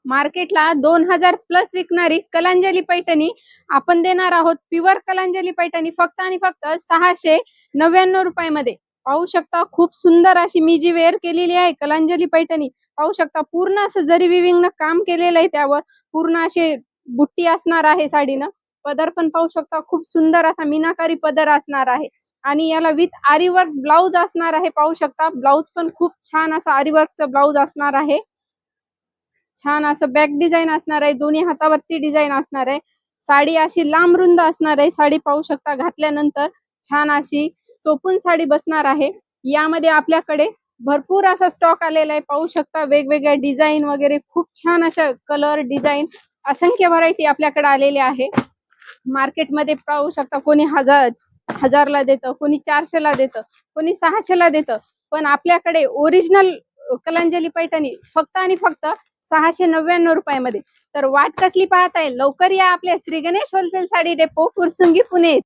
मार्केटला 2000 प्लस विकणारी कलांजली पैठणी आपण देणार आहोत. प्युअर कलांजली पैठणी फक्त आणि फक्त 699 रुपयामध्ये. पाहू शकता खूप सुंदर अशी मी जी वेअर केलेली आहे कलांजली पैठणी. पाहू शकता पूर्ण असं जरी विविंग न काम केलेलं आहे, त्यावर पूर्ण असे बुट्टी असणार आहे साडीनं. पदर पण पाहू शकता खूप सुंदर असा मीनाकारी पदर असणार आहे आणि याला विथ आरी वर्क ब्लाउज असणार आहे. पाहू शकता ब्लाउज पण खूप छान असा आरी वर्कचं ब्लाउज असणार आहे. छान असं बॅक डिझाईन असणार आहे, दोन्ही हातावरती डिझाईन असणार आहे. साडी अशी लांब रुंद असणार आहे. साडी पाहू शकता घातल्यानंतर छान अशी चोपून साडी बसणार आहे. यामध्ये आपल्याकडे भरपूर असा स्टॉक आलेला आहे. पाहू शकता वेगवेगळ्या डिझाईन वगैरे खूप छान अशा कलर डिझाईन असंख्य व्हरायटी आपल्याकडे आलेल्या आहे. मार्केटमध्ये पाहू शकता कोणी हजारला देतं, कोणी 400ला देतं, कोणी 600ला देतं, पण आपल्याकडे ओरिजिनल कलांजली पैठणी फक्त आणि फक्त 699 रुपयामध्ये. तर वाट कसली पाहताय, लवकर या आपल्या श्री गणेश होलसेल साडी डेपो फुरसुंगी पुणे.